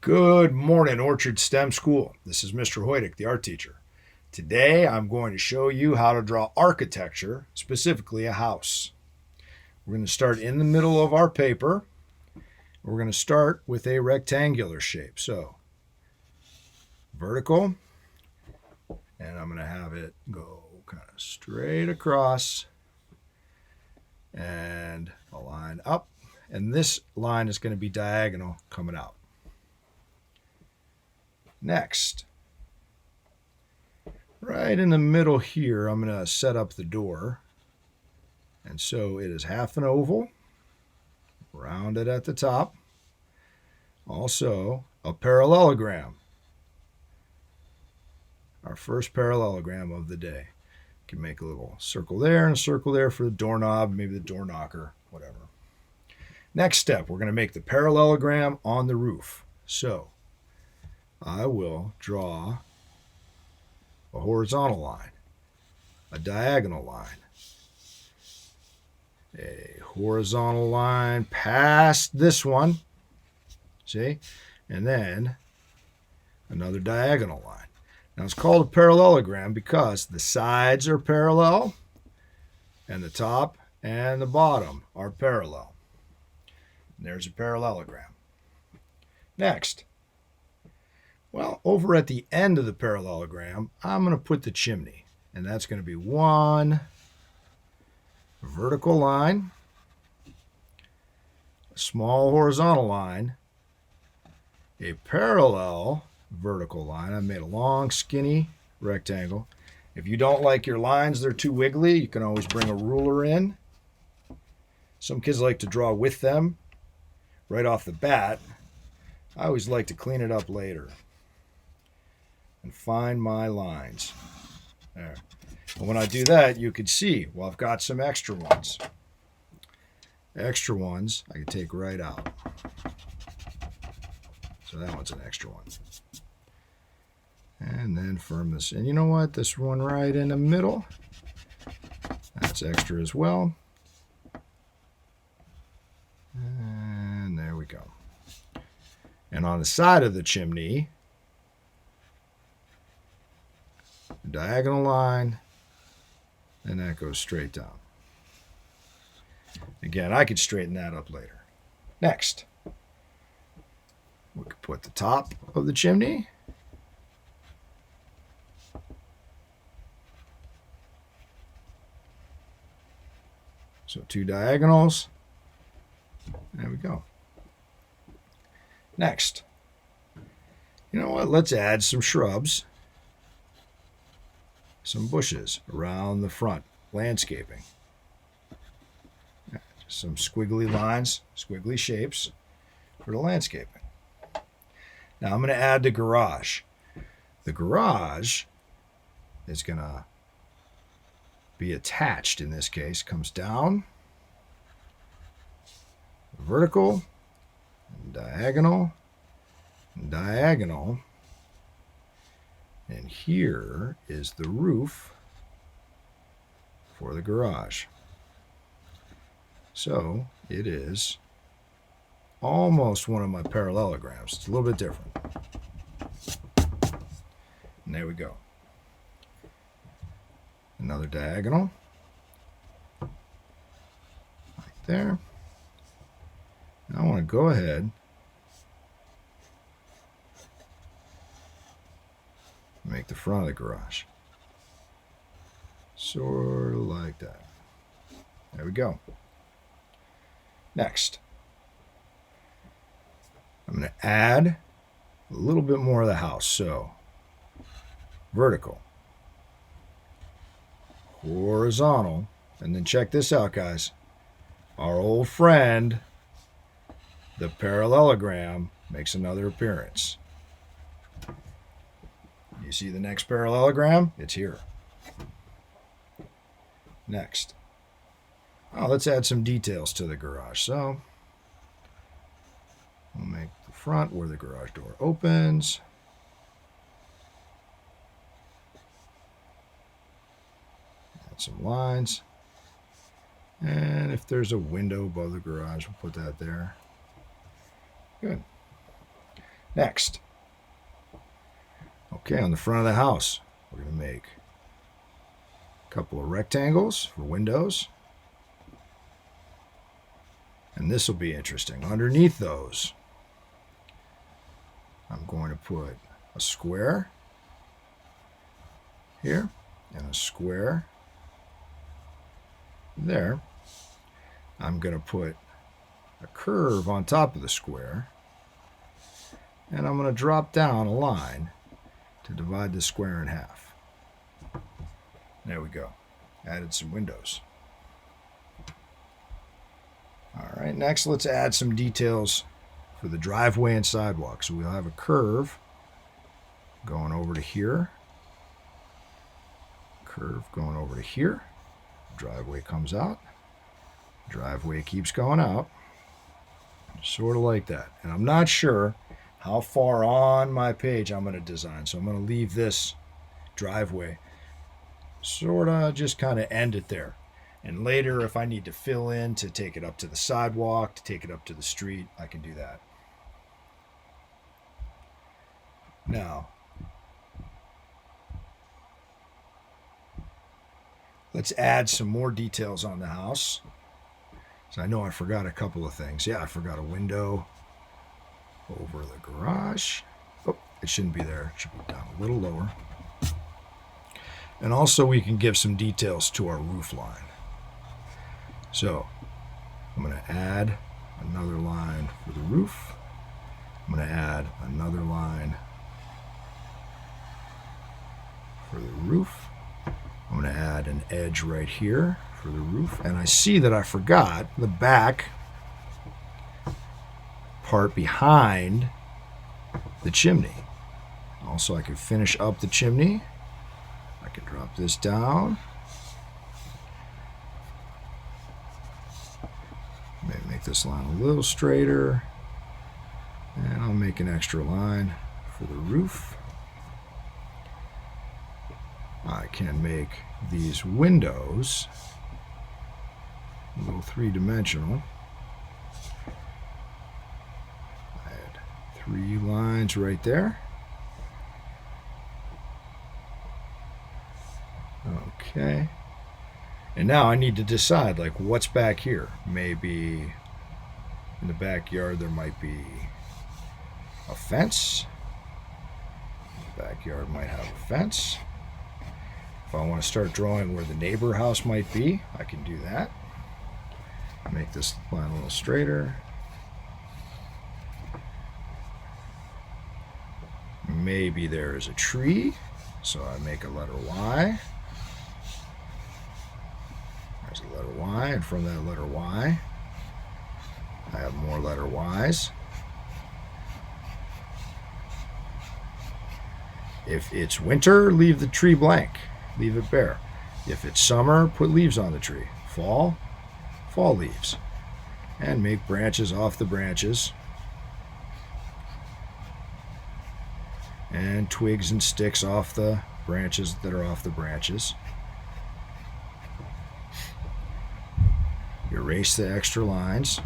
Good morning, Orchard STEM School. This is Mr. Hoydick, the art teacher. Today I'm going to show you how to draw architecture, specifically a house. We're going to start in the middle of our paper. We're going to start with a rectangular shape. So, vertical, and I'm going to have it go kind of straight across and a line up. And this line is going to be diagonal coming out. Next, right in the middle here, I'm going to set up the door. And so it is half an oval, rounded at the top. Also, a parallelogram. Our first parallelogram of the day. You can make a little circle there and a circle there for the doorknob, maybe the door knocker, whatever. Next step, we're going to make the parallelogram on the roof. So, I will draw a horizontal line, a diagonal line, a horizontal line past this one, see, and then another diagonal line. Now it's called a parallelogram because the sides are parallel and the top and the bottom are parallel. And there's a parallelogram. Next, well, over at the end of the parallelogram, I'm going to put the chimney, and that's going to be one vertical line, a small horizontal line, a parallel vertical line. I made a long, skinny rectangle. If you don't like your lines, they're too wiggly, you can always bring a ruler in. Some kids like to draw with them right off the bat. I always like to clean it up later and find my lines. There. And when I do that, you can see, well, I've got some extra ones. Extra ones I can take right out. So that one's an extra one. And then firm this. And you know what? This one right in the middle, that's extra as well. And there we go. And on the side of the chimney, diagonal line, and that goes straight down. Again, I could straighten that up later. Next, we could put the top of the chimney. So two diagonals. There we go. Next, you know what? Let's add some shrubs, some bushes around the front, landscaping. Some squiggly lines, squiggly shapes for the landscaping. Now I'm going to add the garage. The garage is going to be attached in this case, comes down, vertical, diagonal, diagonal, and here is the roof for the garage. So it is almost one of my parallelograms. It's a little bit different. And there we go. Another diagonal. Right there. Now I want to go ahead and make the front of the garage. Sort of like that. There we go. Next, I'm going to add a little bit more of the house. So, vertical, horizontal, and then check this out, guys. Our old friend, the parallelogram, makes another appearance. You see the next parallelogram? It's here. Next. Oh, let's add some details to the garage. So, we'll make the front where the garage door opens. Add some lines. And if there's a window above the garage, we'll put that there. Good. Next. Okay, on the front of the house, we're going to make a couple of rectangles for windows. And this will be interesting. Underneath those, I'm going to put a square here and a square there. I'm going to put a curve on top of the square, and I'm going to drop down a line to divide the square in half. There we go. Added some windows. All right, next let's add some details for the driveway and sidewalk. So we'll have a curve going over to here, curve going over to here. Driveway comes out, driveway keeps going out, sort of like that. And I'm not sure how far on my page I'm going to design, so I'm going to leave this driveway sort of just kind of end it there. And later, if I need to fill in to take it up to the sidewalk, to take it up to the street, I can do that. Now, let's add some more details on the house. So I know I forgot a couple of things. Yeah, I forgot a window over the garage. Oh, it shouldn't be there. It should be down a little lower. And also we can give some details to our roof line. So I'm going to add another line for the roof. I'm going to add another line for the roof. I'm going to add an edge right here for the roof. And I see that I forgot the back part behind the chimney. Also, I can finish up the chimney. I can drop this down. Maybe make this line a little straighter. And I'll make an extra line for the roof. I can make these windows a little three-dimensional. I had 3 lines right there. Okay. And now I need to decide, like, what's back here. Maybe in the backyard there might be a fence. The backyard might have a fence. If I want to start drawing where the neighbor house might be, I can do that. Make this line a little straighter. Maybe there is a tree, so I make a letter Y. There's a letter Y, and from that letter Y, I have more letter Ys. If it's winter, leave the tree blank. Leave it bare. If it's summer, put leaves on the tree. Fall, fall leaves. And make branches off the branches. And twigs and sticks off the branches that are off the branches. Erase the extra lines.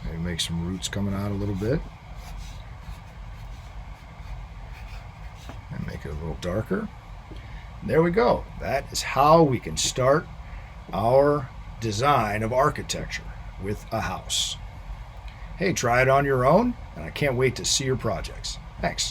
Maybe make some roots coming out a little bit. And make it a little darker. And there we go. That is how we can start our design of architecture with a house. Hey, try it on your own, and I can't wait to see your projects. Thanks.